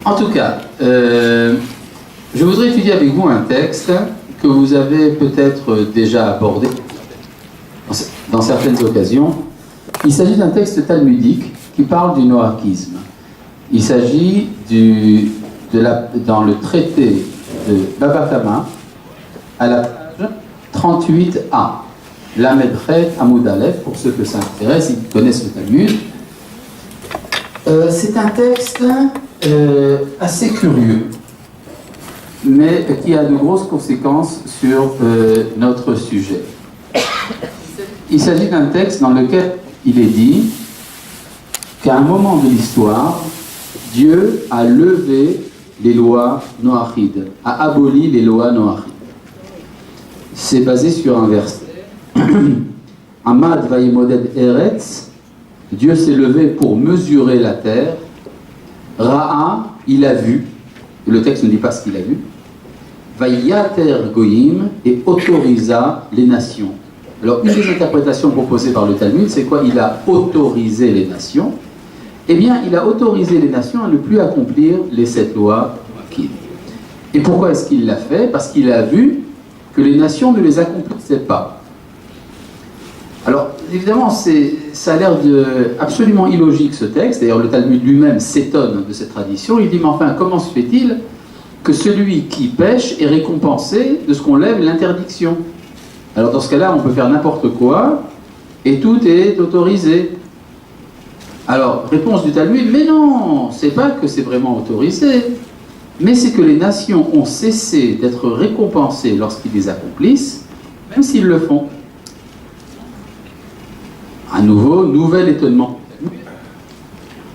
En tout cas, je voudrais étudier avec vous un texte que vous avez peut-être déjà abordé dans certaines occasions. Il s'agit d'un texte talmudique qui parle du noachisme. Il s'agit dans le traité de Baba Kama, à la page 38a, Lamed Chet Amoud Aleph, pour ceux que ça intéresse, ils connaissent le Talmud. C'est un texte assez curieux, mais qui a de grosses conséquences sur notre sujet. Il s'agit d'un texte dans lequel il est dit qu'à un moment de l'histoire, Dieu a levé les lois noachides, a aboli les lois noachides. C'est basé sur un verset. Amad vayimoded eretz, Dieu s'est levé pour mesurer la terre. Ra'a, il a vu, et le texte ne dit pas ce qu'il a vu. Vayater goyim, et autorisa les nations. Alors, une des interprétations proposées par le Talmud, c'est quoi? Il a autorisé les nations. Eh bien, il a autorisé les nations à ne plus accomplir les 7 lois qu'il. Et pourquoi est-ce qu'il l'a fait? Parce qu'il a vu que les nations ne les accomplissaient pas. Alors, évidemment, ça a l'air absolument illogique ce texte. D'ailleurs, le Talmud lui-même s'étonne de cette tradition. Il dit, mais enfin, comment se fait-il que celui qui pêche est récompensé de ce qu'on lève l'interdiction? Alors, dans ce cas-là, on peut faire n'importe quoi et tout est autorisé. Alors, réponse du Talmud, mais non, c'est pas que c'est vraiment autorisé, mais c'est que les nations ont cessé d'être récompensées lorsqu'ils les accomplissent, même s'ils le font. À nouveau, nouvel étonnement.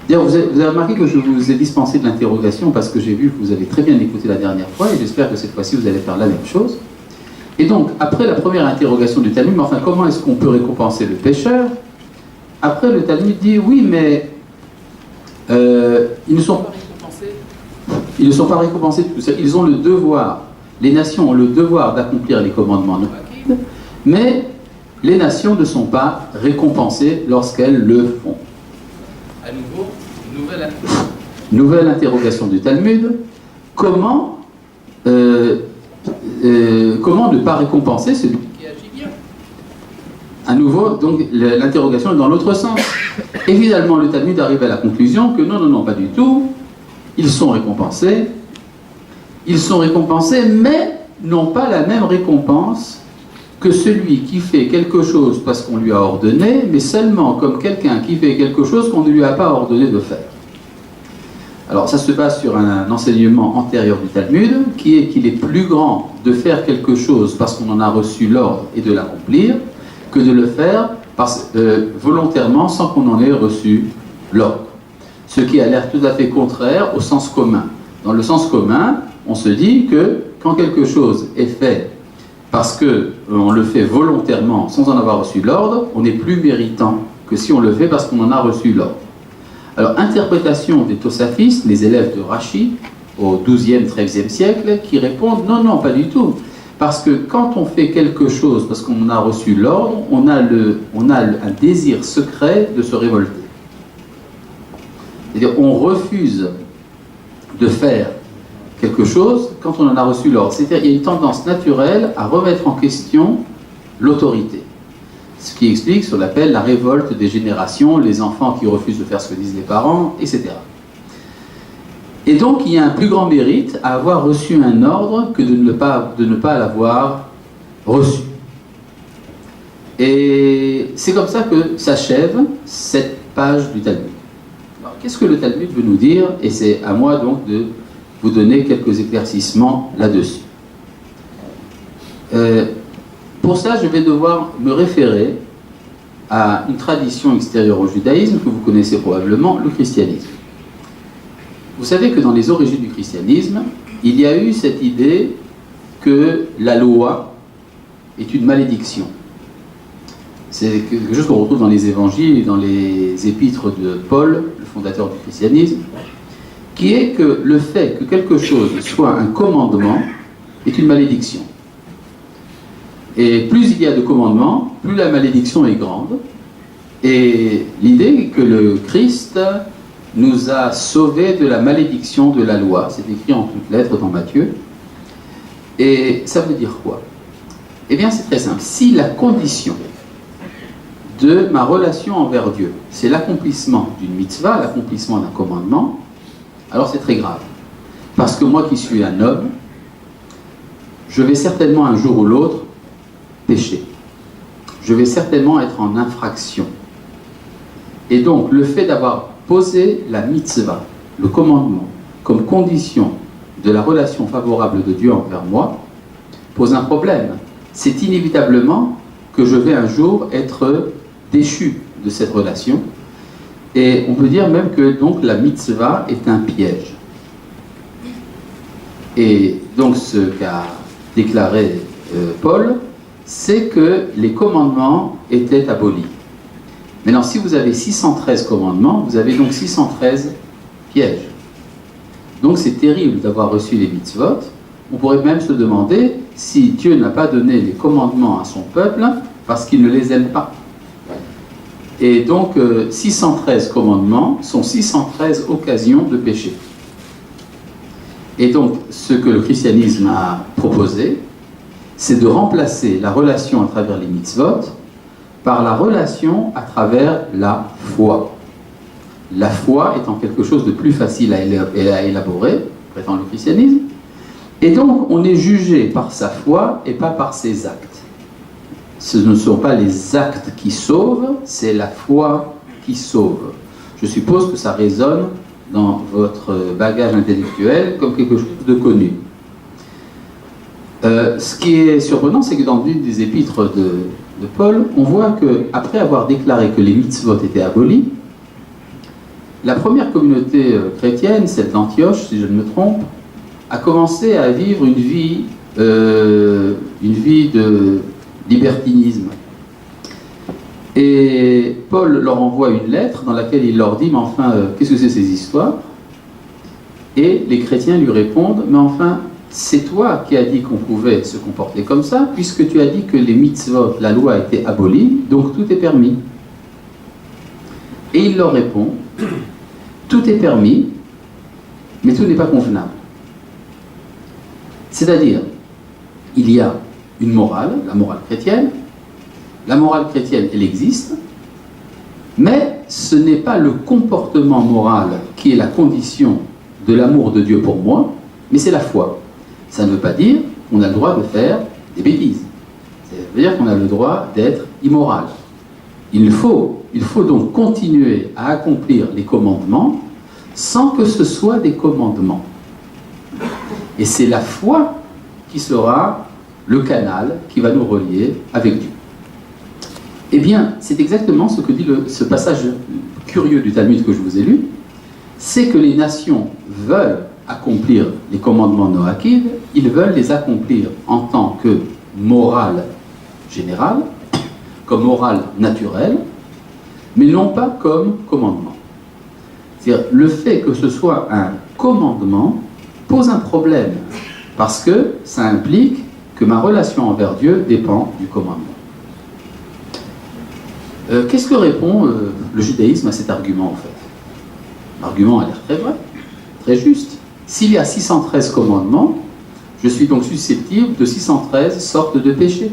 D'ailleurs, vous avez remarqué que je vous ai dispensé de l'interrogation parce que j'ai vu que vous avez très bien écouté la dernière fois et j'espère que cette fois-ci vous allez faire la même chose. Et donc, après la première interrogation du Talmud, mais enfin, comment est-ce qu'on peut récompenser le pécheur? Après, le Talmud dit, oui, mais ils ne sont pas récompensés. Ils ne sont pas récompensés de tout ça. Ils ont le devoir, les nations ont le devoir d'accomplir les commandements noachides, mais les nations ne sont pas récompensées lorsqu'elles le font. À nouveau, nouvelle interrogation du Talmud. Comment ne pas récompenser celui qui agit bien? À nouveau, donc, l'interrogation est dans l'autre sens. Évidemment, le Talmud arrive à la conclusion que non, pas du tout. Ils sont récompensés, mais n'ont pas la même récompense que celui qui fait quelque chose parce qu'on lui a ordonné, mais seulement comme quelqu'un qui fait quelque chose qu'on ne lui a pas ordonné de faire. Alors ça se base sur un enseignement antérieur du Talmud, qui est qu'il est plus grand de faire quelque chose parce qu'on en a reçu l'ordre et de l'accomplir, que de le faire volontairement sans qu'on en ait reçu l'ordre. Ce qui a l'air tout à fait contraire au sens commun. Dans le sens commun, on se dit que quand quelque chose est fait parce qu'on le fait volontairement sans en avoir reçu l'ordre, on est plus méritant que si on le fait parce qu'on en a reçu l'ordre. Alors, interprétation des Tosafistes, les élèves de Rashi, au XIIe, XIIIe siècle, qui répondent non, pas du tout. Parce que quand on fait quelque chose parce qu'on en a reçu l'ordre, on a un désir secret de se révolter. C'est-à-dire, on refuse de faire quelque chose quand on en a reçu l'ordre. C'est-à-dire, il y a une tendance naturelle à remettre en question l'autorité. Ce qui explique ce qu'on appelle la révolte des générations, les enfants qui refusent de faire ce que disent les parents, etc. Et donc, il y a un plus grand mérite à avoir reçu un ordre que de ne pas l'avoir reçu. Et c'est comme ça que s'achève cette page du Talmud. Alors, qu'est-ce que le Talmud veut nous dire? Et c'est à moi donc de vous donner quelques éclaircissements là-dessus. Pour ça, je vais devoir me référer à une tradition extérieure au judaïsme que vous connaissez probablement, le christianisme. Vous savez que dans les origines du christianisme, il y a eu cette idée que la loi est une malédiction. C'est quelque chose qu'on retrouve dans les évangiles et dans les épîtres de Paul, le fondateur du christianisme, qui est que le fait que quelque chose soit un commandement est une malédiction. Et plus il y a de commandements, plus la malédiction est grande. Et l'idée est que le Christ nous a sauvés de la malédiction de la loi. C'est écrit en toutes lettres dans Matthieu. Et ça veut dire quoi? Eh bien, c'est très simple. Si la condition de ma relation envers Dieu, c'est l'accomplissement d'une mitzvah, l'accomplissement d'un commandement, alors c'est très grave. Parce que moi qui suis un homme, je vais certainement un jour ou l'autre pécher. Je vais certainement être en infraction. Et donc, le fait d'avoir posé la mitzvah, le commandement, comme condition de la relation favorable de Dieu envers moi, pose un problème. C'est inévitablement que je vais un jour être déchu de cette relation. Et on peut dire même que donc la mitzvah est un piège. Et donc ce qu'a déclaré Paul, c'est que les commandements étaient abolis. Maintenant, si vous avez 613 commandements, vous avez donc 613 pièges. Donc c'est terrible d'avoir reçu les mitzvot. On pourrait même se demander si Dieu n'a pas donné les commandements à son peuple parce qu'il ne les aime pas. Et donc 613 commandements sont 613 occasions de pécher. Et donc ce que le christianisme a proposé, c'est de remplacer la relation à travers les mitzvot par la relation à travers la foi. La foi étant quelque chose de plus facile à élaborer, prétend le christianisme, et donc on est jugé par sa foi et pas par ses actes. Ce ne sont pas les actes qui sauvent, c'est la foi qui sauve. Je suppose que ça résonne dans votre bagage intellectuel comme quelque chose de connu. Ce qui est surprenant, c'est que dans l'une des épîtres de Paul, on voit qu'après avoir déclaré que les mitzvot étaient abolis, la première communauté chrétienne, celle d'Antioche, si je ne me trompe, a commencé à vivre une vie de libertinisme. Et Paul leur envoie une lettre dans laquelle il leur dit « Mais enfin, qu'est-ce que c'est ces histoires ?» Et les chrétiens lui répondent « Mais enfin, c'est toi qui as dit qu'on pouvait se comporter comme ça, puisque tu as dit que les mitzvot, la loi était abolie, donc tout est permis. » Et il leur répond « Tout est permis, mais tout n'est pas convenable. » C'est-à-dire, il y a une morale, la morale chrétienne. La morale chrétienne, elle existe, mais ce n'est pas le comportement moral qui est la condition de l'amour de Dieu pour moi, mais c'est la foi. Ça ne veut pas dire qu'on a le droit de faire des bêtises. Ça veut dire qu'on a le droit d'être immoral. Il faut donc continuer à accomplir les commandements sans que ce soit des commandements. Et c'est la foi qui sera le canal qui va nous relier avec Dieu. Eh bien, c'est exactement ce que dit ce passage curieux du Talmud que je vous ai lu, c'est que les nations veulent accomplir les commandements noachides, ils veulent les accomplir en tant que morale générale, comme morale naturelle, mais non pas comme commandement. C'est-à-dire, le fait que ce soit un commandement pose un problème, parce que ça implique que ma relation envers Dieu dépend du commandement. Qu'est-ce que répond le judaïsme à cet argument, en fait? L'argument a l'air très vrai, très juste. S'il y a 613 commandements, je suis donc susceptible de 613 sortes de péchés.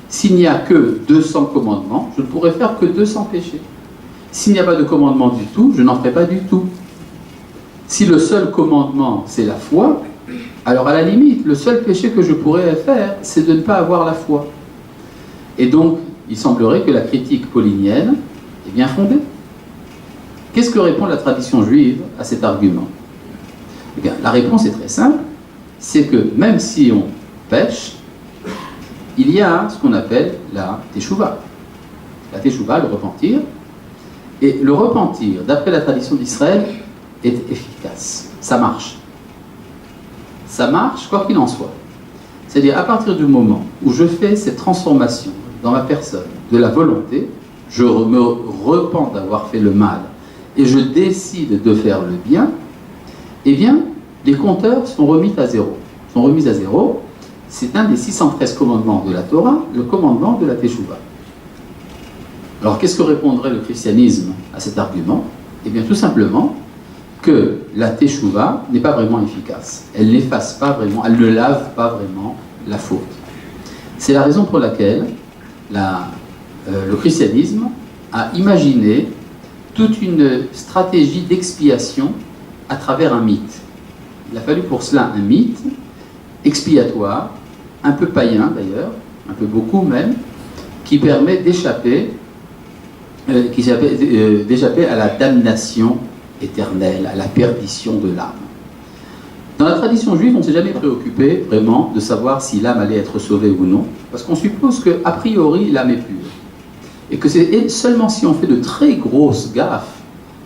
S'il n'y a que 200 commandements, je ne pourrai faire que 200 péchés. S'il n'y a pas de commandement du tout, je n'en ferai pas du tout. Si le seul commandement, c'est la foi, alors à la limite, le seul péché que je pourrais faire, c'est de ne pas avoir la foi. Et donc, il semblerait que la critique paulinienne est bien fondée. Qu'est-ce que répond la tradition juive à cet argument? Eh bien, la réponse est très simple, c'est que même si on pêche, il y a ce qu'on appelle la teshuva. La teshuva, le repentir. Et le repentir, d'après la tradition d'Israël, est efficace. Ça marche. Ça marche, quoi qu'il en soit. C'est-à-dire, à partir du moment où je fais cette transformation dans ma personne, de la volonté, je me repens d'avoir fait le mal, et je décide de faire le bien, eh bien, les compteurs sont remis à zéro. C'est un des 613 commandements de la Torah, le commandement de la Teshuva. Alors, qu'est-ce que répondrait le christianisme à cet argument? Eh bien, tout simplement que la teshuva n'est pas vraiment efficace. Elle n'efface pas vraiment, elle ne lave pas vraiment la faute. C'est la raison pour laquelle le christianisme a imaginé toute une stratégie d'expiation à travers un mythe. Il a fallu pour cela un mythe expiatoire, un peu païen d'ailleurs, un peu beaucoup même, qui permet d'échapper à la damnation éternelle, à la perdition de l'âme. Dans la tradition juive, on ne s'est jamais préoccupé vraiment de savoir si l'âme allait être sauvée ou non, parce qu'on suppose qu'a priori l'âme est pure. Et que c'est seulement si on fait de très grosses gaffes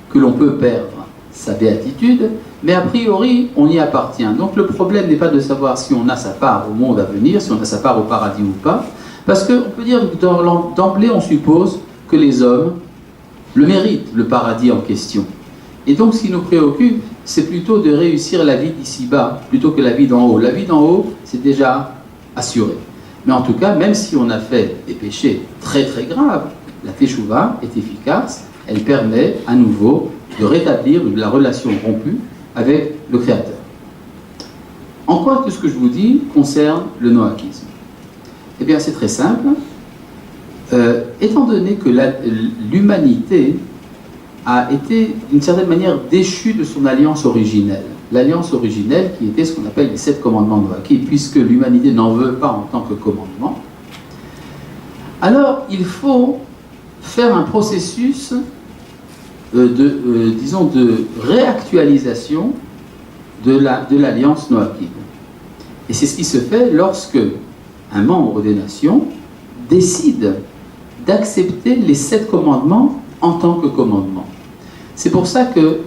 que l'on peut perdre sa béatitude, mais a priori on y appartient. Donc le problème n'est pas de savoir si on a sa part au monde à venir, si on a sa part au paradis ou pas, parce qu'on peut dire que d'emblée on suppose que les hommes le méritent, le paradis en question. Et donc ce qui nous préoccupe, c'est plutôt de réussir la vie d'ici-bas, plutôt que la vie d'en haut. La vie d'en haut, c'est déjà assuré. Mais en tout cas, même si on a fait des péchés très très graves, la teshuva est efficace, elle permet à nouveau de rétablir la relation rompue avec le Créateur. En quoi tout ce que je vous dis concerne le noachisme? Eh bien c'est très simple. Étant donné que l'humanité a été d'une certaine manière déchue de son alliance originelle, l'alliance originelle qui était ce qu'on appelle les 7 commandements noachiques, puisque l'humanité n'en veut pas en tant que commandement, alors il faut faire un processus de réactualisation de l'alliance noachique. Et c'est ce qui se fait lorsque un membre des nations décide d'accepter les 7 commandements en tant que commandement. C'est pour ça que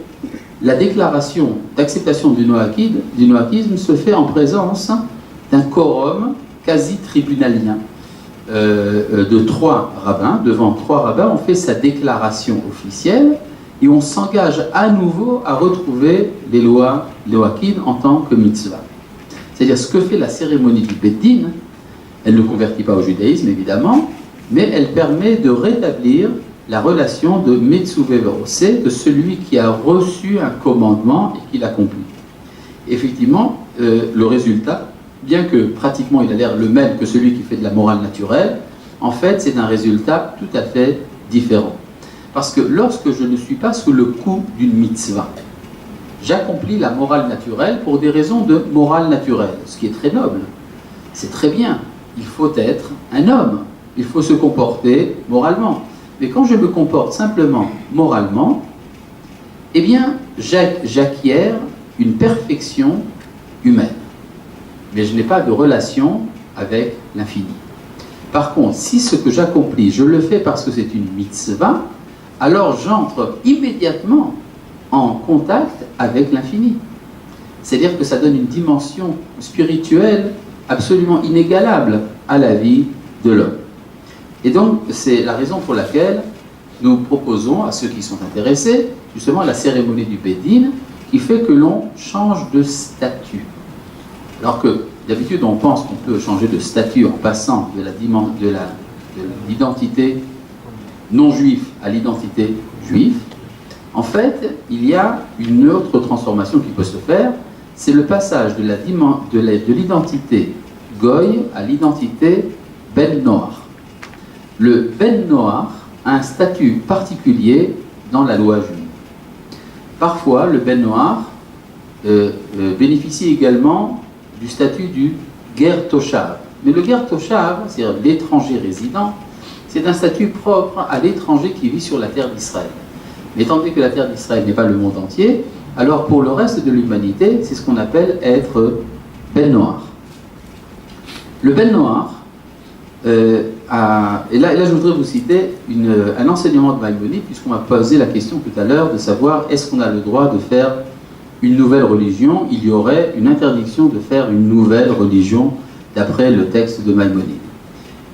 la déclaration d'acceptation du noachisme se fait en présence d'un quorum quasi-tribunalien de 3 rabbins. Devant 3 rabbins, on fait sa déclaration officielle et on s'engage à nouveau à retrouver les lois noachides en tant que mitzvah. C'est-à-dire ce que fait la cérémonie du Beddin, elle ne convertit pas au judaïsme évidemment, mais elle permet de rétablir la relation de Metzuvé Verosé, de celui qui a reçu un commandement et qui l'accomplit. Effectivement, le résultat, bien que pratiquement il a l'air le même que celui qui fait de la morale naturelle, en fait c'est un résultat tout à fait différent. Parce que lorsque je ne suis pas sous le coup d'une mitzvah, j'accomplis la morale naturelle pour des raisons de morale naturelle, ce qui est très noble. C'est très bien, il faut être un homme, il faut se comporter moralement. Mais quand je me comporte simplement moralement, eh bien, j'acquiers une perfection humaine. Mais je n'ai pas de relation avec l'infini. Par contre, si ce que j'accomplis, je le fais parce que c'est une mitzvah, alors j'entre immédiatement en contact avec l'infini. C'est-à-dire que ça donne une dimension spirituelle absolument inégalable à la vie de l'homme. Et donc, c'est la raison pour laquelle nous proposons à ceux qui sont intéressés, justement, la cérémonie du Beddin, qui fait que l'on change de statut. Alors que, d'habitude, on pense qu'on peut changer de statut en passant de l'identité non juive à l'identité juive. En fait, il y a une autre transformation qui peut se faire, c'est le passage de l'identité Goy à l'identité Ben Noach. Le Ben Noach a un statut particulier dans la loi juive. Parfois, le Ben Noach bénéficie également du statut du Ger Toshav. Mais le Ger Toshav, c'est-à-dire l'étranger résident, c'est un statut propre à l'étranger qui vit sur la terre d'Israël. Mais étant donné que la terre d'Israël n'est pas le monde entier, alors pour le reste de l'humanité, c'est ce qu'on appelle être Ben Noach. Le Ben Noach, et là je voudrais vous citer un enseignement de Maïmonide, puisqu'on m'a posé la question tout à l'heure de savoir est-ce qu'on a le droit de faire une nouvelle religion. Il y aurait une interdiction de faire une nouvelle religion d'après le texte de Maïmonide.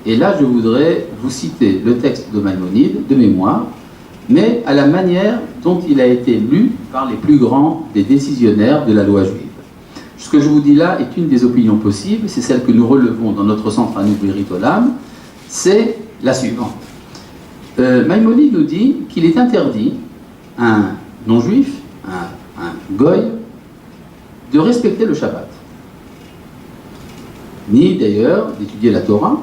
Et là je voudrais vous citer le texte de Maïmonide, de mémoire, mais à la manière dont il a été lu par les plus grands des décisionnaires de la loi juive. Ce que je vous dis là est une des opinions possibles, c'est celle que nous relevons dans notre centre Anouk Berit Olam, c'est la suivante. Maïmonide nous dit qu'il est interdit à un non-juif, un goy, de respecter le Shabbat. Ni d'ailleurs d'étudier la Torah,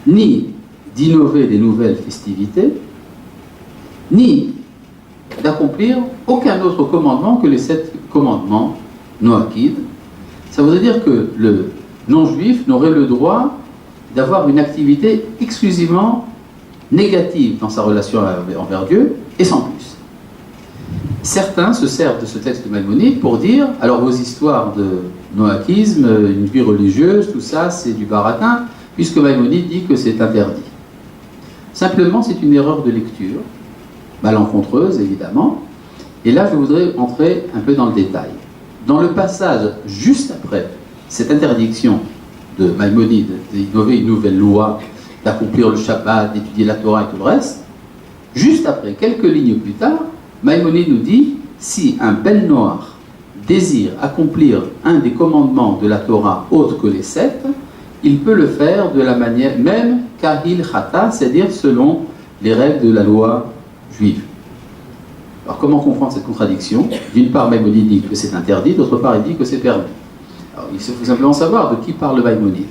ni d'innover des nouvelles festivités, ni d'accomplir aucun autre commandement que les 7 commandements noachides. Ça voudrait dire que le non-juif n'aurait le droit d'avoir une activité exclusivement négative dans sa relation envers Dieu, et sans plus. Certains se servent de ce texte de Maïmonide pour dire, alors vos histoires de noachisme, une vie religieuse, tout ça c'est du baratin, puisque Maïmonide dit que c'est interdit. Simplement, c'est une erreur de lecture, malencontreuse évidemment, et là je voudrais entrer un peu dans le détail. Dans le passage juste après cette interdiction de Maïmonide d'innover une nouvelle loi, d'accomplir le Shabbat, d'étudier la Torah et tout le reste, juste après, quelques lignes plus tard, Maïmonide nous dit, si un Ben Noach désire accomplir un des commandements de la Torah autre que les 7, il peut le faire de la manière même kahil chata, c'est-à-dire selon les règles de la loi juive. Alors comment comprendre cette contradiction? D'une part, Maïmonide dit que c'est interdit, d'autre part, il dit que c'est permis. Alors, il faut simplement savoir de qui parle Maïmonide.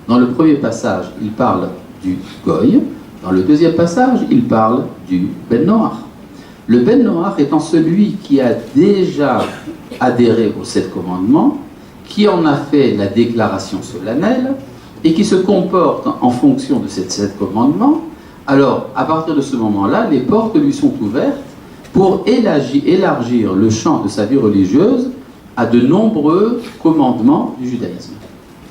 Dans le premier passage, il parle du Goy. Dans le deuxième passage, il parle du Ben Noach. Le Ben Noach étant celui qui a déjà adhéré aux 7 commandements, qui en a fait la déclaration solennelle et qui se comporte en fonction de ces 7 commandements, alors à partir de ce moment-là, les portes lui sont ouvertes pour élargir le champ de sa vie religieuse à de nombreux commandements du judaïsme.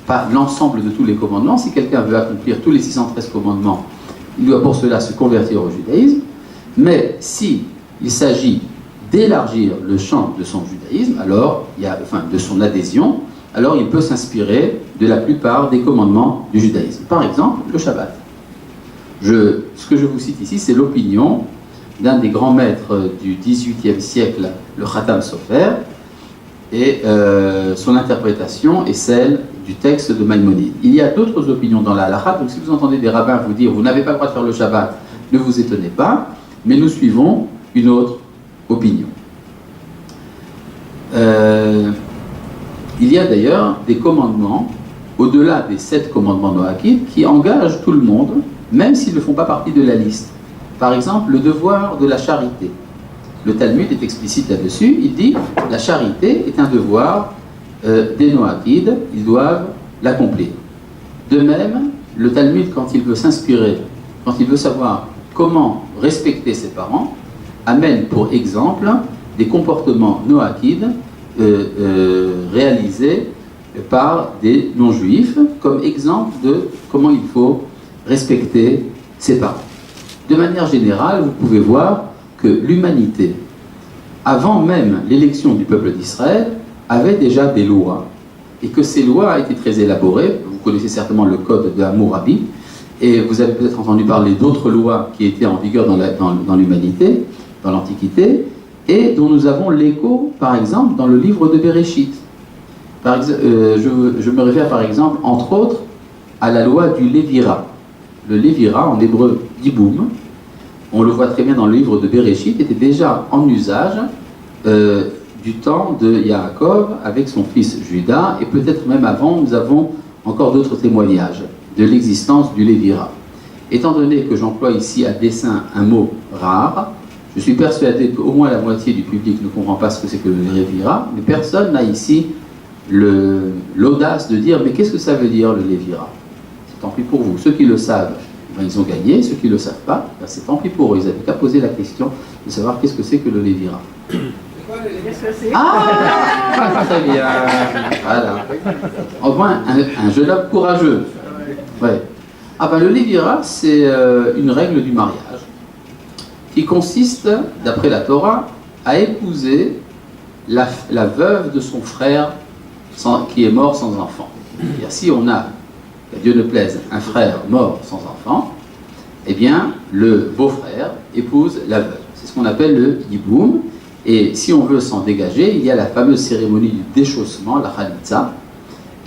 Pas l'ensemble de tous les commandements. Si quelqu'un veut accomplir tous les 613 commandements, il doit pour cela se convertir au judaïsme. Mais si il s'agit d'élargir le champ de son judaïsme, alors de son adhésion, alors il peut s'inspirer de la plupart des commandements du judaïsme. Par exemple, le Shabbat. Ce que je vous cite ici, c'est l'opinion d'un des grands maîtres du XVIIIe siècle, le Khatam Sofer, et son interprétation est celle du texte de Maïmonide. Il y a d'autres opinions dans la halakha, donc si vous entendez des rabbins vous dire « vous n'avez pas le droit de faire le Shabbat », ne vous étonnez pas, mais nous suivons une autre opinion. Il y a d'ailleurs des commandements, au-delà des 7 commandements noachides, qui engagent tout le monde, même s'ils ne font pas partie de la liste. Par exemple, le devoir de la charité. Le Talmud est explicite là-dessus, il dit « la charité est un devoir des noachides, ils doivent l'accomplir ». De même, le Talmud, quand il veut s'inspirer, quand il veut savoir comment respecter ses parents, amène pour exemple des comportements noachides réalisés par des non-juifs, comme exemple de comment il faut respecter ses parents. De manière générale, vous pouvez voir que l'humanité, avant même l'élection du peuple d'Israël, avait déjà des lois, et que ces lois étaient très élaborées. Vous connaissez certainement le code de Hammurabi, et vous avez peut-être entendu parler d'autres lois qui étaient en vigueur dans l'humanité, dans l'Antiquité, et dont nous avons l'écho, par exemple, dans le livre de Bereshit. Je me réfère par exemple, entre autres, à la loi du Lévira. Le Lévira, en hébreu, diboum, on le voit très bien dans le livre de Bereshit, était déjà en usage du temps de Yaakov avec son fils Juda, et peut-être même avant, nous avons encore d'autres témoignages de l'existence du Lévira. Étant donné que j'emploie ici à dessein un mot rare, je suis persuadé qu'au moins la moitié du public ne comprend pas ce que c'est que le Lévira, mais personne n'a ici l'audace de dire « mais qu'est-ce que ça veut dire le Lévira ?» C'est tant pis pour vous. Ceux qui le savent, ils ont gagné. Ceux qui ne le savent pas, c'est tant pis pour eux. Ils n'avaient qu'à poser la question de savoir qu'est-ce que c'est que le Lévira. Qu'est-ce que c'est? Ah, très bien. Voilà. Au moins, un jeune homme courageux. Ouais. Ah ben, le Lévira, c'est une règle du mariage qui consiste, d'après la Torah, à épouser la veuve de son frère qui est mort sans enfant. C'est-à-dire, si on a, que Dieu ne plaise, un frère mort sans enfant, eh bien, le beau-frère épouse la veuve. C'est ce qu'on appelle le yiboum. Et si on veut s'en dégager, il y a la fameuse cérémonie du déchaussement, la khalitza,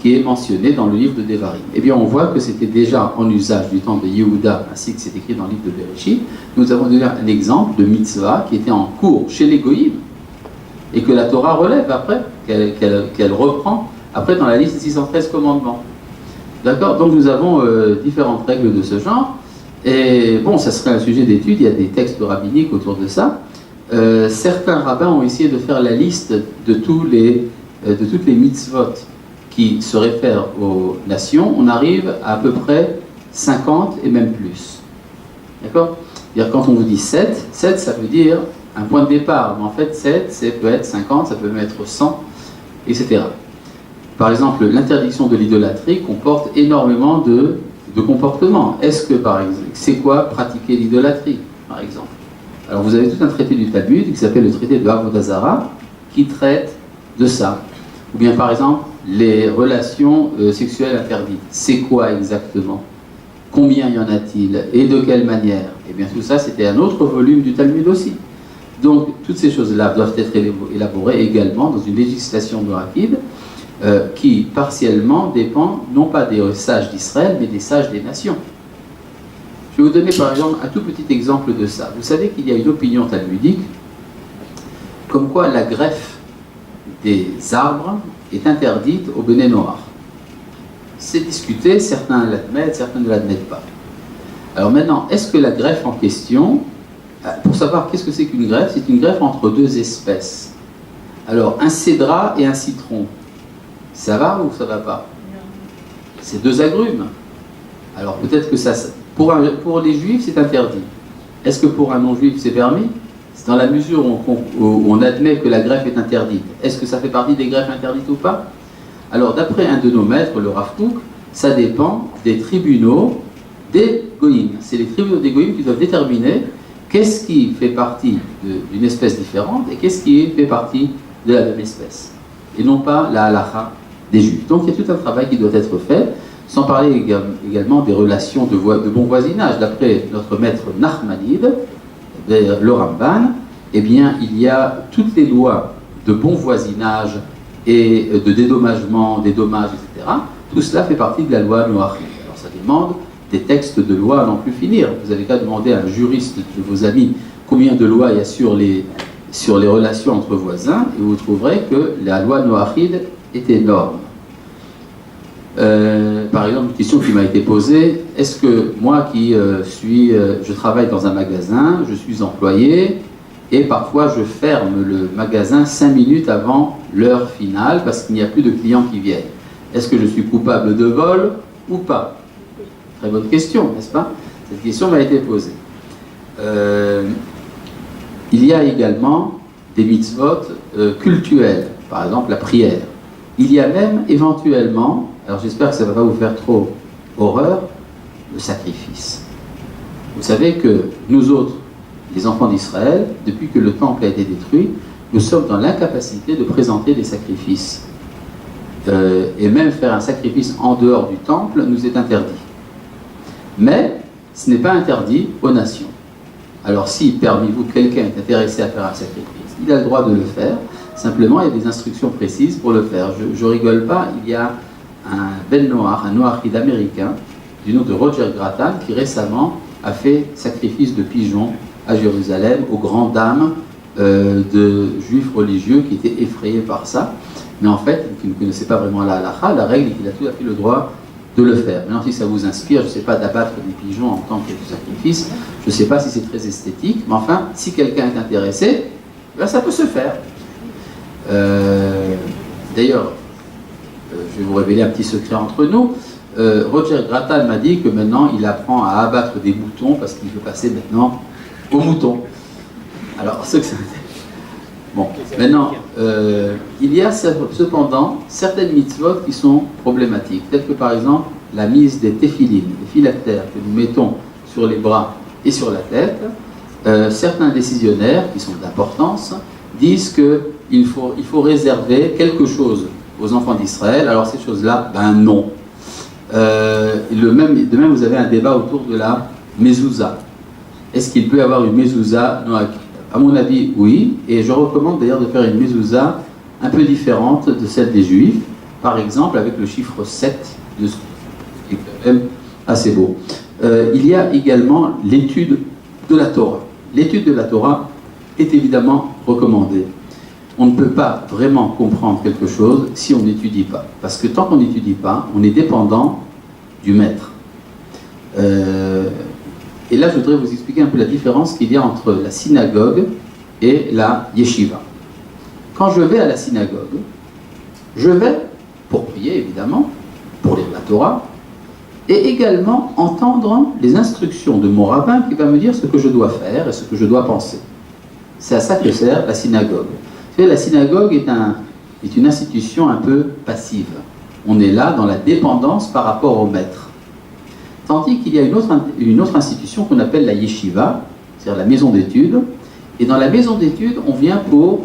qui est mentionné dans le livre de Devarim. Eh bien, on voit que c'était déjà en usage du temps de Yehuda, ainsi que c'est écrit dans le livre de Bereshit. Nous avons donné un exemple de mitzvah qui était en cours chez les Goïm, et que la Torah relève après, qu'elle reprend après dans la liste des 613 commandements. D'accord? Donc nous avons différentes règles de ce genre, et bon, ça serait un sujet d'étude, il y a des textes rabbiniques autour de ça. Certains rabbins ont essayé de faire la liste de toutes les mitzvot qui se réfèrent aux nations. On arrive à peu près 50 et même plus. D'accord? C'est-à-dire quand on vous dit 7, ça veut dire un point de départ, mais en fait 7, ça peut être 50, ça peut même être 100, etc. Par exemple, l'interdiction de l'idolâtrie comporte énormément de comportements. Est-ce que, par exemple, c'est quoi pratiquer l'idolâtrie, par exemple? Alors vous avez tout un traité du Talmud qui s'appelle le traité de Avodah Zarah qui traite de ça. Ou bien par exemple les relations sexuelles interdites. C'est quoi exactement? Combien y en a-t-il? Et de quelle manière? Et bien tout ça c'était un autre volume du Talmud aussi. Donc toutes ces choses-là doivent être élaborées également dans une législation noachique qui partiellement dépend non pas des sages d'Israël mais des sages des nations. Je vais vous donner par exemple un tout petit exemple de ça. Vous savez qu'il y a une opinion talmudique comme quoi la greffe des arbres est interdite au Béné Noir. C'est discuté, certains l'admettent, certains ne l'admettent pas. Alors maintenant, est-ce que la greffe en question, pour savoir qu'est-ce que c'est qu'une greffe, c'est une greffe entre deux espèces. Alors un cédrat et un citron, ça va ou ça va pas? C'est deux agrumes. Alors peut-être que ça... Pour les juifs, c'est interdit. Est-ce que pour un non-juif, c'est permis? C'est dans la mesure où on admet que la greffe est interdite. Est-ce que ça fait partie des greffes interdites ou pas? Alors, d'après un de nos maîtres, le Rav Kook, ça dépend des tribunaux des Goïm. C'est les tribunaux des Goïm qui doivent déterminer qu'est-ce qui fait partie d'une espèce différente et qu'est-ce qui fait partie de la même espèce. Et non pas la halakha des juifs. Donc, il y a tout un travail qui doit être fait. Sans parler également des relations de bon voisinage. D'après notre maître Nachmanide, le Ramban, eh bien, il y a toutes les lois de bon voisinage et de dédommagement, des dommages, etc. Tout cela fait partie de la loi noachique. Alors ça demande des textes de loi à n'en plus finir. Vous avez qu'à demander à un juriste de vos amis combien de lois il y a sur les relations entre voisins, et vous trouverez que la loi noachique est énorme. Par exemple, une question qui m'a été posée, est-ce que moi je travaille dans un magasin, je suis employé, et parfois je ferme le magasin 5 minutes avant l'heure finale parce qu'il n'y a plus de clients qui viennent. Est-ce que je suis coupable de vol ou pas? Très bonne question, n'est-ce pas? Cette question m'a été posée. Il y a également des mitzvot cultuels, par exemple la prière. Il y a même éventuellement, alors j'espère que ça ne va pas vous faire trop horreur, le sacrifice. Vous savez que nous autres, les enfants d'Israël, depuis que le temple a été détruit, nous sommes dans l'incapacité de présenter des sacrifices. Et même faire un sacrifice en dehors du temple nous est interdit. Mais ce n'est pas interdit aux nations. Alors si parmi vous quelqu'un est intéressé à faire un sacrifice, il a le droit de le faire. Simplement, il y a des instructions précises pour le faire. Je rigole pas, il y a un Ben Noach, un Noachide américain, du nom de Roger Grattan, qui récemment a fait sacrifice de pigeons à Jérusalem aux grandes dames de juifs religieux qui étaient effrayés par ça. Mais en fait, qui ne connaissaient pas vraiment la halakha, la règle est qu'il a tout à fait le droit de le faire. Maintenant, si ça vous inspire, je ne sais pas, d'abattre des pigeons en tant que sacrifice, je ne sais pas si c'est très esthétique, mais enfin, si quelqu'un est intéressé, ben, ça peut se faire. D'ailleurs, je vais vous révéler un petit secret entre nous. Roger Grattan m'a dit que maintenant il apprend à abattre des moutons parce qu'il veut passer maintenant aux moutons. Alors, ce que ça... Bon, maintenant, il y a cependant certaines mitzvot qui sont problématiques, telles que par exemple la mise des téphilines, des phylactères que nous mettons sur les bras et sur la tête. Certains décisionnaires, qui sont d'importance, disent qu'il faut réserver quelque chose aux enfants d'Israël. Alors ces choses-là, ben non. De même, vous avez un débat autour de la mezouza. Est-ce qu'il peut y avoir une mezouza? Non, à mon avis, oui. Et je recommande d'ailleurs de faire une mezouza un peu différente de celle des Juifs. par exemple avec le chiffre 7, qui est quand même assez beau. Il y a également l'étude de la Torah. L'étude de la Torah est évidemment recommandée. On ne peut pas vraiment comprendre quelque chose si on n'étudie pas. Parce que tant qu'on n'étudie pas, on est dépendant du maître. Et là, je voudrais vous expliquer un peu la différence qu'il y a entre la synagogue et la yeshiva. Quand je vais à la synagogue, je vais pour prier, évidemment, pour lire la Torah, et également entendre les instructions de mon rabbin qui va me dire ce que je dois faire et ce que je dois penser. C'est à ça que sert la synagogue. Vous savez, la synagogue est une institution un peu passive. On est là dans la dépendance par rapport au maître. Tandis qu'il y a une autre institution qu'on appelle la yeshiva, c'est-à-dire la maison d'études. Et dans la maison d'études, on vient pour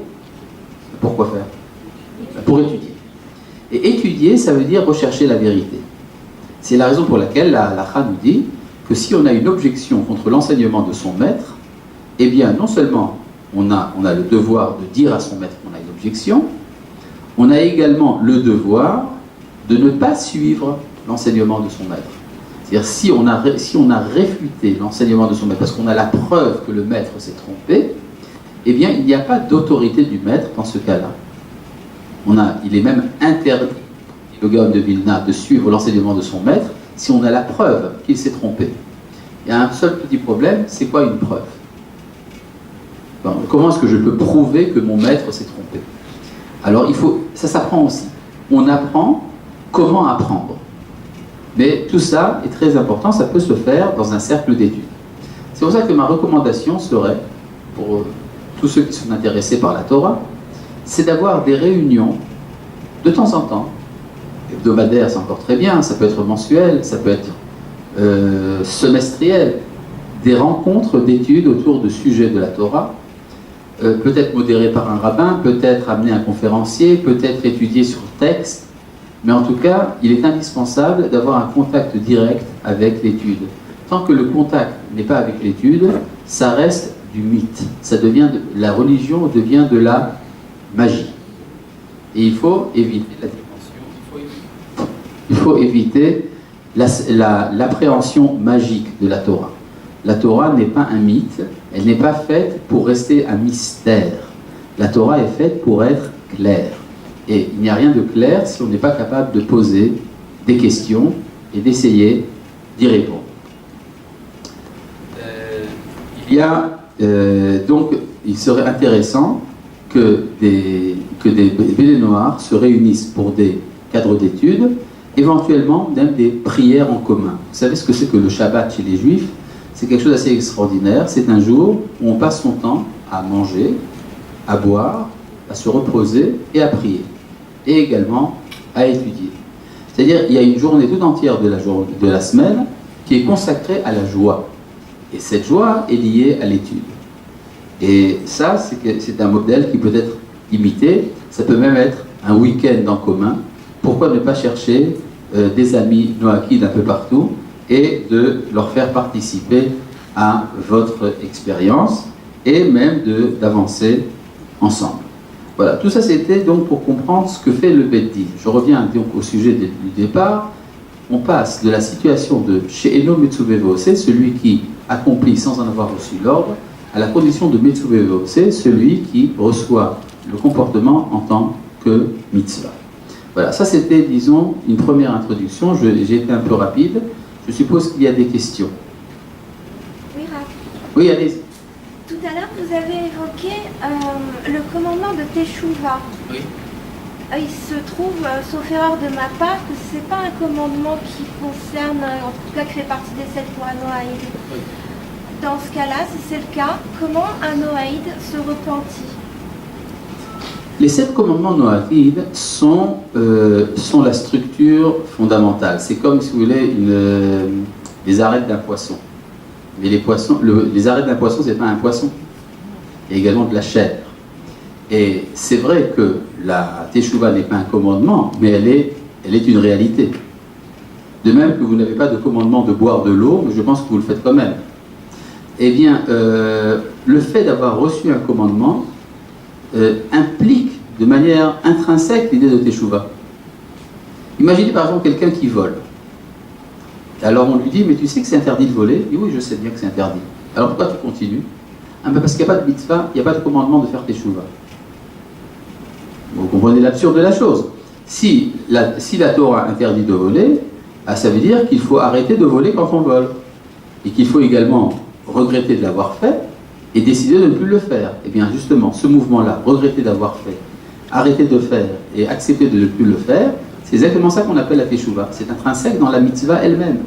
quoi faire? Pour étudier. Et étudier, ça veut dire rechercher la vérité. C'est la raison pour laquelle la halakha nous dit que si on a une objection contre l'enseignement de son maître, eh bien, non seulement on a le devoir de dire à son maître qu'on a une objection, on a également le devoir de ne pas suivre l'enseignement de son maître. C'est-à-dire, si on a réfuté l'enseignement de son maître, parce qu'on a la preuve que le maître s'est trompé, eh bien, il n'y a pas d'autorité du maître dans ce cas-là. Il est même interdit, dit le Gaon de Vilna, de suivre l'enseignement de son maître si on a la preuve qu'il s'est trompé. Il y a un seul petit problème, c'est quoi une preuve? Comment est-ce que je peux prouver que mon maître s'est trompé? Alors, ça s'apprend aussi. On apprend comment apprendre. Mais tout ça est très important, ça peut se faire dans un cercle d'études. C'est pour ça que ma recommandation serait, pour tous ceux qui sont intéressés par la Torah, c'est d'avoir des réunions de temps en temps. Hebdomadaire, c'est encore très bien, ça peut être mensuel, ça peut être semestriel. Des rencontres d'études autour de sujets de la Torah, peut-être modérées par un rabbin, peut-être amener un conférencier, peut-être étudier sur texte. Mais en tout cas, il est indispensable d'avoir un contact direct avec l'étude. Tant que le contact n'est pas avec l'étude, ça reste du mythe. La religion devient de la magie. Et il faut éviter la dimension, il faut éviter l'appréhension magique de la Torah. La Torah n'est pas un mythe, elle n'est pas faite pour rester un mystère. La Torah est faite pour être claire. Et il n'y a rien de clair si on n'est pas capable de poser des questions et d'essayer d'y répondre. Donc, il serait intéressant que des bébés noirs se réunissent pour des cadres d'études, éventuellement même des prières en commun. Vous savez ce que c'est que le Shabbat chez les Juifs? C'est quelque chose d'assez extraordinaire. C'est un jour où on passe son temps à manger, à boire, à se reposer et à prier. Et également à étudier. C'est-à-dire il y a une journée toute entière de la semaine qui est consacrée à la joie. Et cette joie est liée à l'étude. Et ça, c'est un modèle qui peut être imité. Ça peut même être un week-end en commun. Pourquoi ne pas chercher des amis noakides un peu partout et de leur faire participer à votre expérience et même d'avancer ensemble. Voilà, tout ça c'était donc pour comprendre ce que fait le Beit Din. Je reviens donc au sujet du départ. On passe de la situation de She'eno Metzuve Ve'oseh, celui qui accomplit sans en avoir reçu l'ordre, à la condition de Metzuve Ve'oseh, celui qui reçoit le comportement en tant que mitzvah. Voilà, ça c'était, disons, une première introduction. J'ai été un peu rapide. Je suppose qu'il y a des questions. Oui, Rav. Oui, allez-y. Tout à l'heure, vous avez évoqué le commandement de Teshuvah. Oui. Il se trouve, sauf erreur de ma part, que ce n'est pas un commandement qui concerne, en tout cas qui fait partie des 7 pour un Noaïd. Oui. Dans ce cas-là, si c'est le cas, comment un Noaïd se repentit? Les 7 commandements noachides sont la structure fondamentale. C'est comme, si vous voulez, les arêtes d'un poisson. Mais les arêtes d'un poisson, ce n'est pas un poisson. Il y a également de la chair. Et c'est vrai que la Teshuvah n'est pas un commandement, mais elle est une réalité. De même que vous n'avez pas de commandement de boire de l'eau, mais je pense que vous le faites quand même. Eh bien, le fait d'avoir reçu un commandement implique de manière intrinsèque l'idée de Teshuvah. Imaginez par exemple quelqu'un qui vole. Alors on lui dit, mais tu sais que c'est interdit de voler? Il dit, oui, je sais bien que c'est interdit. Alors pourquoi tu continues? Ah, ben parce qu'il n'y a pas de mitzvah, il n'y a pas de commandement de faire teshuva. Vous comprenez l'absurde de la chose. Si la Torah interdit de voler, ah, ça veut dire qu'il faut arrêter de voler quand on vole. Et qu'il faut également regretter de l'avoir fait et décider de ne plus le faire. Et bien justement, ce mouvement-là, regretter d'avoir fait, arrêter de faire et accepter de ne plus le faire, c'est exactement ça qu'on appelle la teshuva. C'est intrinsèque dans la mitzvah elle-même.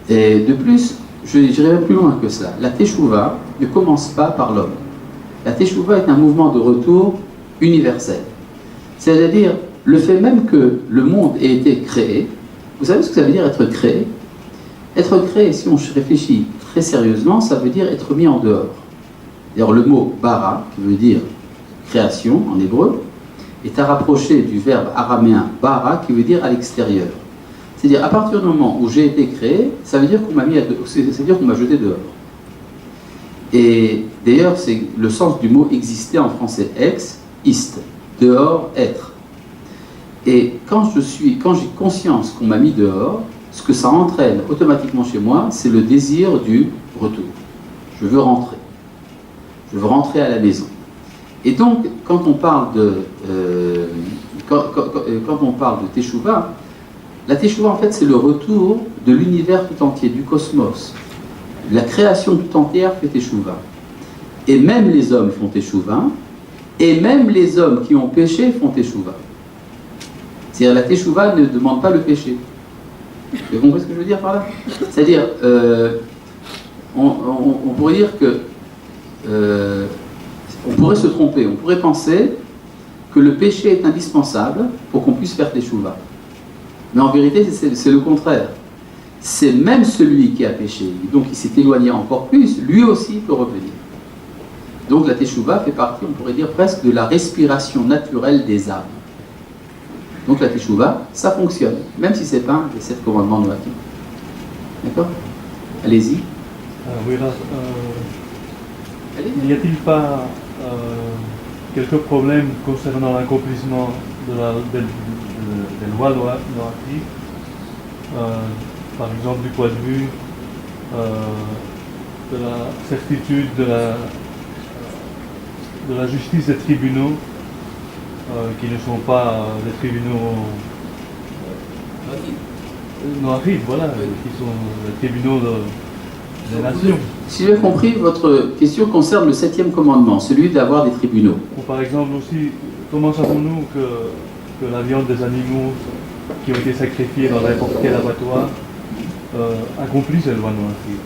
Et de plus, j'irai même plus loin que cela. La teshuva ne commence pas par l'homme. La teshuva est un mouvement de retour universel. C'est-à-dire, le fait même que le monde ait été créé, vous savez ce que ça veut dire être créé? Être créé, si on réfléchit très sérieusement, ça veut dire être mis en dehors. D'ailleurs, le mot bara, qui veut dire création en hébreu, est à rapprocher du verbe araméen bara, qui veut dire à l'extérieur. C'est-à-dire, à partir du moment où j'ai été créé, ça veut dire qu'on m'a jeté dehors. Et d'ailleurs, c'est le sens du mot exister en français, ex, ist, dehors, être. Et quand j'ai conscience qu'on m'a mis dehors, ce que ça entraîne automatiquement chez moi, c'est le désir du retour. Je veux rentrer. Je veux rentrer à la maison. Et donc, quand on parle de teshuva, la teshuva, en fait, c'est le retour de l'univers tout entier, du cosmos. La création tout entière fait teshuva. Et même les hommes font teshuva, et même les hommes qui ont péché font teshuva. C'est-à-dire, la teshuva ne demande pas le péché. Vous comprenez ce que je veux dire par là? C'est-à-dire, on pourrait dire que on pourrait se tromper, on pourrait penser que le péché est indispensable pour qu'on puisse faire teshuva. Mais en vérité, c'est le contraire. C'est même celui qui a péché, donc il s'est éloigné encore plus, lui aussi peut revenir. Donc la teshuva fait partie, on pourrait dire presque, de la respiration naturelle des âmes. Donc la teshuva, ça fonctionne, même si ce n'est pas un des 7 commandements noakim. D'accord? Allez-y. Oui, là, n'y a-t-il pas quelques problèmes concernant l'accomplissement des lois noatiques, par exemple du point de vue de la certitude de la justice des tribunaux qui ne sont pas des tribunaux noatiques, voilà, qui sont des tribunaux des nations. Si j'ai compris, votre question concerne le 7e commandement, celui d'avoir des tribunaux. Ou par exemple aussi, comment savons-nous que la viande des animaux qui ont été sacrifiés dans n'importe quel abattoir accomplit cette loi noatique?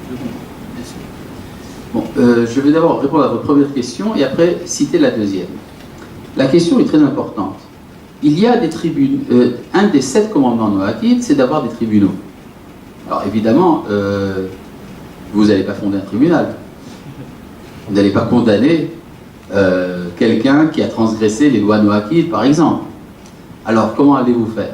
Bon, je vais d'abord répondre à votre première question et après citer la deuxième. La question est très importante. Il y a des tribunaux. Un des 7 commandements noatiques, c'est d'avoir des tribunaux. Alors évidemment, vous n'allez pas fonder un tribunal. Vous n'allez pas condamner quelqu'un qui a transgressé les lois noachides, par exemple. Alors, comment allez-vous faire?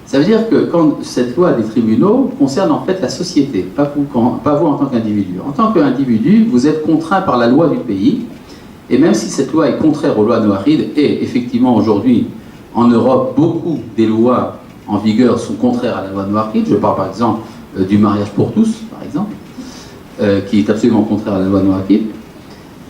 Ça veut dire que quand cette loi des tribunaux concerne en fait la société, pas vous en tant qu'individu. En tant qu'individu, vous êtes contraint par la loi du pays, et même si cette loi est contraire aux lois noachides, et effectivement aujourd'hui, en Europe, beaucoup des lois en vigueur sont contraires à la loi noachide. Je parle par exemple du mariage pour tous, par exemple, qui est absolument contraire à la loi noachide.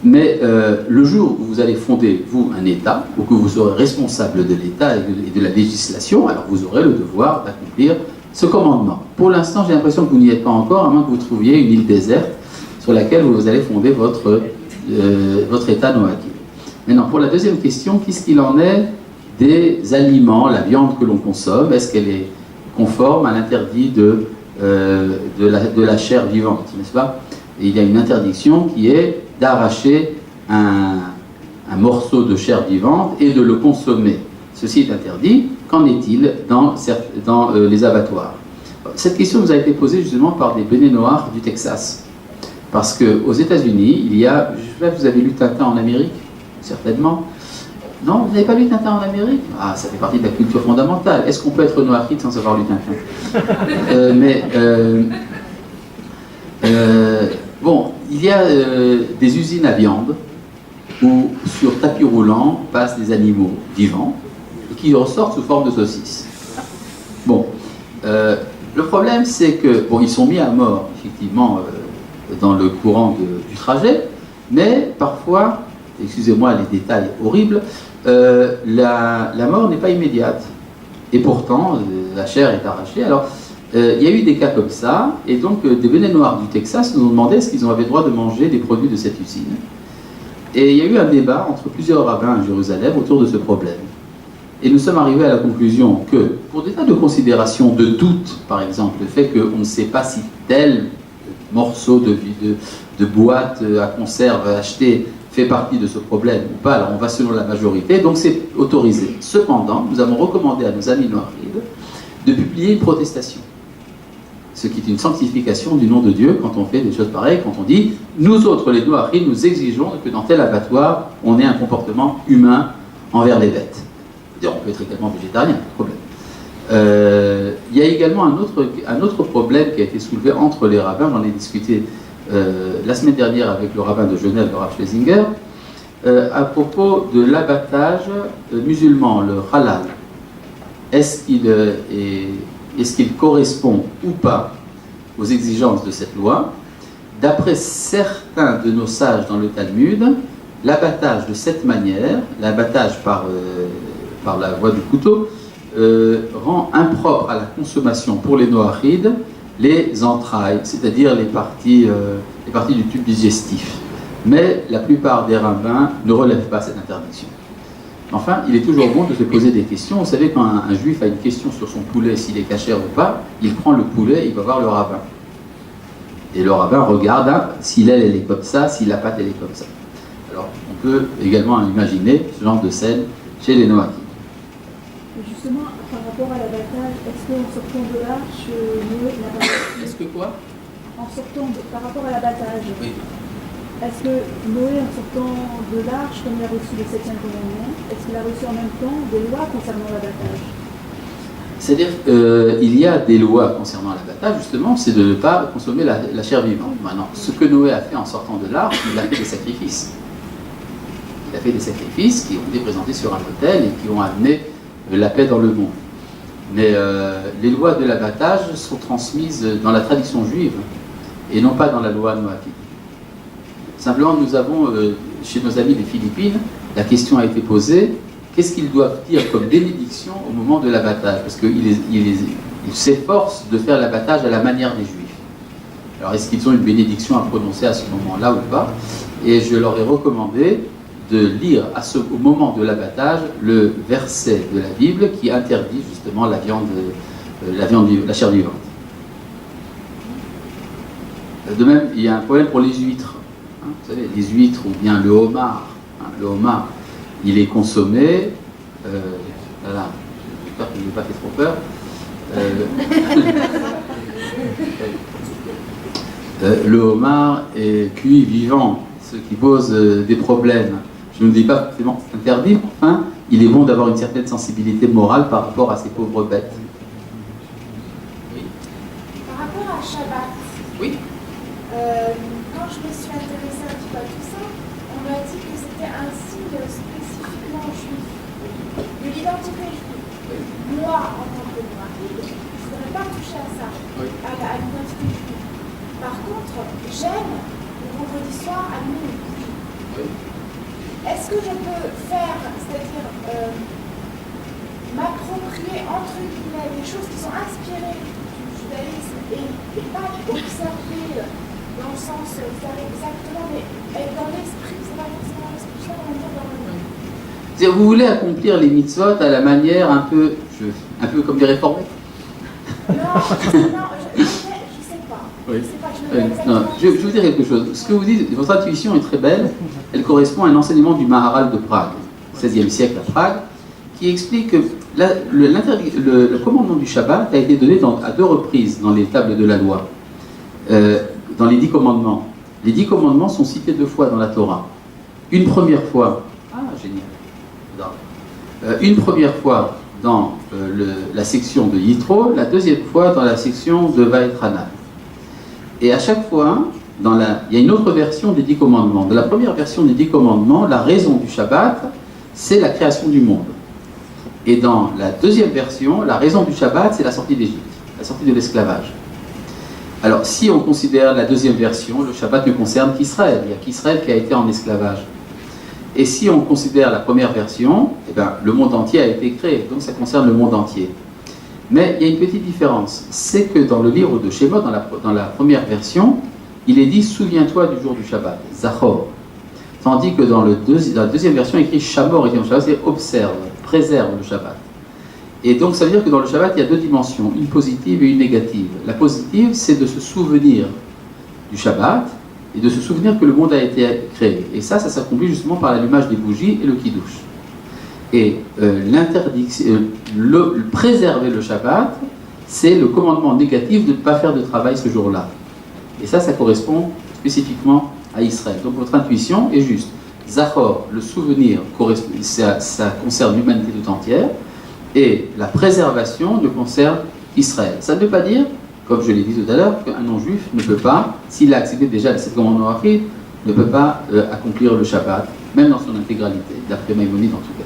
Mais le jour où vous allez fonder, vous, un État, ou que vous serez responsable de l'État et de la législation, alors vous aurez le devoir d'accomplir ce commandement. Pour l'instant, j'ai l'impression que vous n'y êtes pas encore, à moins que vous trouviez une île déserte sur laquelle vous allez fonder votre État noachide. Maintenant, pour la deuxième question, qu'est-ce qu'il en est des aliments, la viande que l'on consomme? Est-ce qu'elle est conforme à l'interdit de la chair vivante, n'est-ce pas? Et il y a une interdiction qui est d'arracher un morceau de chair vivante et de le consommer. Ceci est interdit. Qu'en est-il dans les abattoirs? Cette question nous a été posée justement par des Béné Noirs du Texas. Parce qu'aux États-Unis, il y a... Je sais pas, vous avez lu Tintin en Amérique? Certainement. Non, vous n'avez pas lu Tintin en Amérique? Ah, ça fait partie de la culture fondamentale. Est-ce qu'on peut être noachide sans savoir lu Tintin? Bon, il y a des usines à viande où sur tapis roulant passent des animaux vivants et qui ressortent sous forme de saucisses. Le problème, c'est que, bon, ils sont mis à mort, effectivement, dans le courant du trajet, mais parfois, excusez-moi les détails horribles, la mort n'est pas immédiate. Et pourtant, la chair est arrachée. Alors, il y a eu des cas comme ça, et donc des bonnets noirs du Texas nous ont demandé est-ce qu'ils avaient le droit de manger des produits de cette usine. Et il y a eu un débat entre plusieurs rabbins à Jérusalem autour de ce problème. Et nous sommes arrivés à la conclusion que, pour des tas de considérations de doute, par exemple, le fait qu'on ne sait pas si tel morceau de boîte à conserve acheté fait partie de ce problème ou pas, alors on va selon la majorité, donc c'est autorisé. Cependant, nous avons recommandé à nos amis Noachide de publier une protestation. Ce qui est une sanctification du nom de Dieu quand on fait des choses pareilles, quand on dit « Nous autres, les Noachide, nous exigeons que dans tel abattoir, on ait un comportement humain envers les bêtes. » C'est-à-dire, on peut être également végétarien, pas de problème. Il y a également un autre problème qui a été soulevé entre les rabbins, j'en ai discuté la semaine dernière avec le rabbin de Genève, le Rav Schlesinger, à propos de l'abattage musulman, le halal. Est-ce qu'il correspond ou pas aux exigences de cette loi? D'après certains de nos sages dans le Talmud, l'abattage de cette manière, l'abattage par la voie du couteau, rend impropre à la consommation pour les noachides les entrailles, c'est-à-dire les parties du tube digestif. Mais la plupart des rabbins ne relèvent pas cette interdiction. Enfin, il est toujours bon de se poser des questions. Vous savez, quand un juif a une question sur son poulet, s'il est cachère ou pas, il prend le poulet et il va voir le rabbin. Et le rabbin regarde si l'aile elle est comme ça, si la pâte elle est comme ça. Alors, on peut également imaginer ce genre de scène chez les noachides. Justement, par rapport à l'abattage, est-ce qu'en sortant de l'arche, Noé n'a pas reçu... Est-ce que quoi? Par rapport à l'abattage, oui. Est-ce que Noé, en sortant de l'arche, comme il a reçu le 7e commandement, est-ce qu'il a reçu en même temps des lois concernant l'abattage? C'est-à-dire qu'il y a des lois concernant l'abattage, justement, c'est de ne pas consommer la chair vivante. Maintenant, ce que Noé a fait en sortant de l'arche, il a fait des sacrifices. Il a fait des sacrifices qui ont été présentés sur un autel et qui ont amené la paix dans le monde. Mais les lois de l'abattage sont transmises dans la tradition juive et non pas dans la loi noachique. Simplement, nous avons, chez nos amis des Philippines, la question a été posée, qu'est-ce qu'ils doivent dire comme bénédiction au moment de l'abattage? Parce qu'ils s'efforcent de faire l'abattage à la manière des Juifs. Alors, est-ce qu'ils ont une bénédiction à prononcer à ce moment-là ou pas? Et je leur ai recommandé de lire au moment de l'abattage le verset de la Bible qui interdit justement la chair vivante. De même, il y a un problème pour les huîtres. Vous savez, les huîtres ou bien le homard. Le homard, il est consommé. Voilà, j'espère que je n'ai pas fait trop peur. Le homard est cuit vivant, ce qui pose des problèmes. Je ne dis pas forcément que c'est interdit, mais enfin, il est bon d'avoir une certaine sensibilité morale par rapport à ces pauvres bêtes. Oui. Par rapport à Shabbat. Oui. Quand je me suis intéressée un petit peu à tout ça, on m'a dit que c'était un signe spécifiquement juif, de l'identité juive. Oui. Moi, en tant que noachique, je ne voudrais pas toucher à ça, oui, à l'identité juive. Par contre, j'aime le vendredi soir à minuit. Oui. Est-ce que je peux faire, c'est-à-dire m'approprier entre guillemets des choses qui sont inspirées du judaïsme et pas observer dans le sens faire exactement, mais être dans l'esprit, c'est pas forcément l'esprit, je sais pas comment dire dans le... C'est-à-dire, vous voulez accomplir les mitzvot à la manière un peu comme des réformés? Non, je sais pas. Oui. Je vous dire quelque chose. Ce que vous dites, votre intuition est très belle. Elle correspond à un enseignement du Maharal de Prague, 16e siècle à Prague, qui explique que le commandement du Shabbat a été donné à 2 reprises dans les tables de la loi, dans les 10 commandements. Les 10 commandements sont cités 2 fois dans la Torah. Une première fois, une première fois dans la section de Yitro, la deuxième fois dans la section de Vaetranan. Et à chaque fois, il y a une autre version des 10 commandements. Dans la première version des 10 commandements, la raison du Shabbat, c'est la création du monde. Et dans la deuxième version, la raison du Shabbat, c'est la sortie d'Égypte. la sortie de l'esclavage. Alors, si on considère la deuxième version, le Shabbat ne concerne qu'Israël. Il n'y a qu'Israël qui a été en esclavage. Et si on considère la première version, eh bien, le monde entier a été créé, donc ça concerne le monde entier. Mais il y a une petite différence, c'est que dans le livre de Shemot, dans la première version, il est dit « Souviens-toi du jour du Shabbat », « Zachor ». Tandis que dans la deuxième version, il est écrit « Shamor », c'est « observe », « préserve le Shabbat ». Et donc ça veut dire que dans le Shabbat, il y a deux dimensions, une positive et une négative. La positive, c'est de se souvenir du Shabbat et de se souvenir que le monde a été créé. Et ça s'accomplit justement par l'allumage des bougies et le kiddush. Et préserver le Shabbat, c'est le commandement négatif de ne pas faire de travail ce jour-là. Et ça correspond spécifiquement à Israël. Donc votre intuition est juste. Zachor, le souvenir, ça concerne l'humanité tout entière. Et la préservation ne concerne Israël. Ça ne veut pas dire, comme je l'ai dit tout à l'heure, qu'un non-juif ne peut pas, s'il a accepté déjà les 7 commandements achides, ne peut pas accomplir le Shabbat, même dans son intégralité, d'après Maïmonide en tout cas.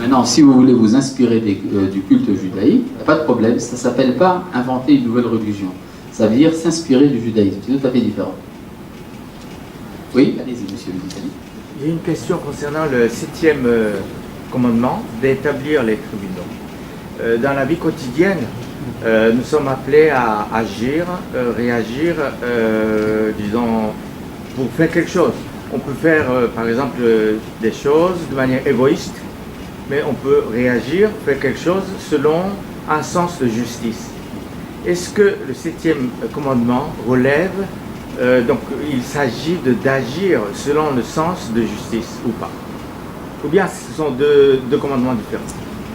Maintenant, si vous voulez vous inspirer du culte judaïque, il n'y a pas de problème, ça ne s'appelle pas inventer une nouvelle religion. Ça veut dire s'inspirer du judaïsme, c'est tout à fait différent. Oui, allez-y, monsieur le Vitali. J'ai une question concernant le 7e commandement d'établir les tribunaux. Dans la vie quotidienne, nous sommes appelés à agir, réagir, disons, pour faire quelque chose. On peut faire, par exemple, des choses de manière égoïste, mais on peut réagir, faire quelque chose selon un sens de justice. Est-ce que le 7e commandement relève, donc il s'agit d'agir selon le sens de justice ou pas? Ou bien ce sont deux commandements différents?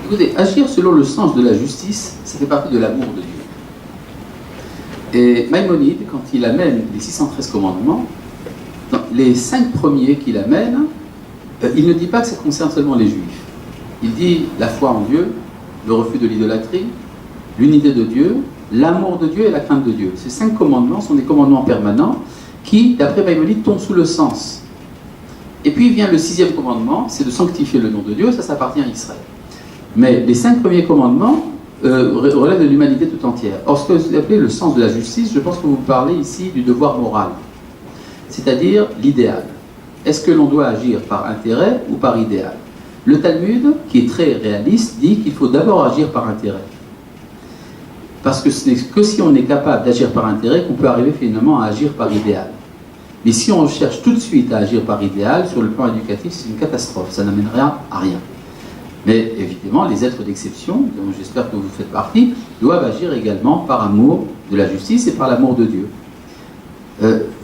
Écoutez, agir selon le sens de la justice, ça fait partie de l'amour de Dieu. Et Maïmonide, quand il amène les 613 commandements, les 5 premiers qu'il amène, il ne dit pas que ça concerne seulement les Juifs. Il dit la foi en Dieu, le refus de l'idolâtrie, l'unité de Dieu, l'amour de Dieu et la crainte de Dieu. Ces 5 commandements sont des commandements permanents qui, d'après Maïmonide, tombent sous le sens. Et puis vient le 6e commandement, c'est de sanctifier le nom de Dieu, ça appartient à Israël. Mais les 5 premiers commandements relèvent de l'humanité tout entière. Or, ce que vous appelez le sens de la justice, je pense que vous parlez ici du devoir moral, c'est-à-dire l'idéal. Est-ce que l'on doit agir par intérêt ou par idéal? Le Talmud, qui est très réaliste, dit qu'il faut d'abord agir par intérêt. Parce que ce n'est que si on est capable d'agir par intérêt qu'on peut arriver finalement à agir par idéal. Mais si on cherche tout de suite à agir par idéal, sur le plan éducatif, c'est une catastrophe, ça n'amènera à rien. Mais évidemment, les êtres d'exception, dont j'espère que vous faites partie, doivent agir également par amour de la justice et par l'amour de Dieu.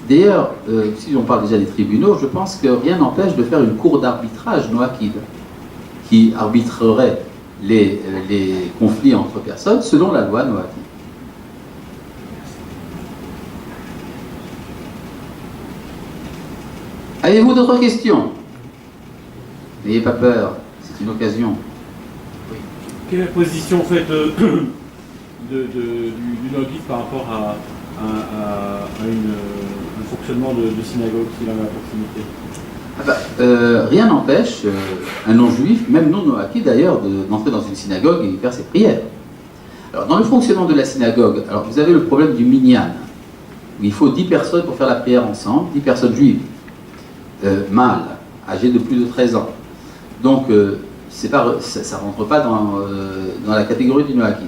D'ailleurs, si on parle déjà des tribunaux, je pense que rien n'empêche de faire une cour d'arbitrage noachide, qui arbitrerait les conflits entre personnes selon la loi noachide. Avez-vous d'autres questions? N'ayez pas peur, c'est une occasion. Oui. Quelle est la position en fait, du noguiste par rapport à un fonctionnement de synagogue s'il en a à proximité? Rien n'empêche un non-juif, même non-noaki d'ailleurs, d'entrer dans une synagogue et faire ses prières. Alors dans le fonctionnement de la synagogue, alors vous avez le problème du minyan, où il faut 10 personnes pour faire la prière ensemble, 10 personnes juives. Mâles, âgés de plus de 13 ans. Donc, ça ne rentre pas dans la catégorie du noachide.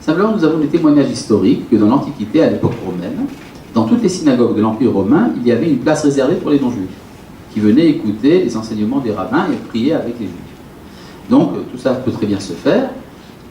Simplement, nous avons des témoignages historiques que dans l'Antiquité, à l'époque romaine, dans toutes les synagogues de l'Empire romain, il y avait une place réservée pour les non-juifs, qui venaient écouter les enseignements des rabbins et prier avec les juifs. Donc, tout ça peut très bien se faire.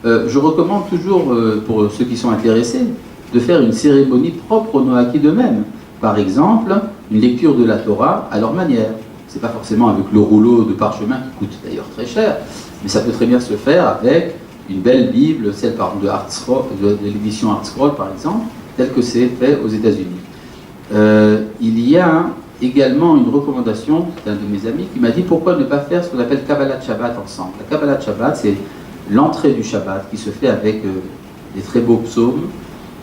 Je recommande toujours, pour ceux qui sont intéressés, de faire une cérémonie propre aux noachid eux-mêmes. Par exemple, une lecture de la Torah à leur manière. Ce n'est pas forcément avec le rouleau de parchemin qui coûte d'ailleurs très cher, mais ça peut très bien se faire avec une belle Bible, celle de l'édition Artscroll par exemple, telle que c'est fait aux États-Unis. Il y a également une recommandation d'un de mes amis qui m'a dit pourquoi ne pas faire ce qu'on appelle Kabbalat Shabbat ensemble. La Kabbalat Shabbat, c'est l'entrée du Shabbat qui se fait avec des très beaux psaumes,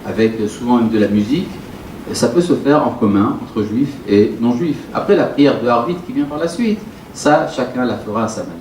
avec souvent même de la musique. Ça peut se faire en commun entre juifs et non-juifs. Après la prière de Harvit qui vient par la suite, ça, chacun la fera à sa manière.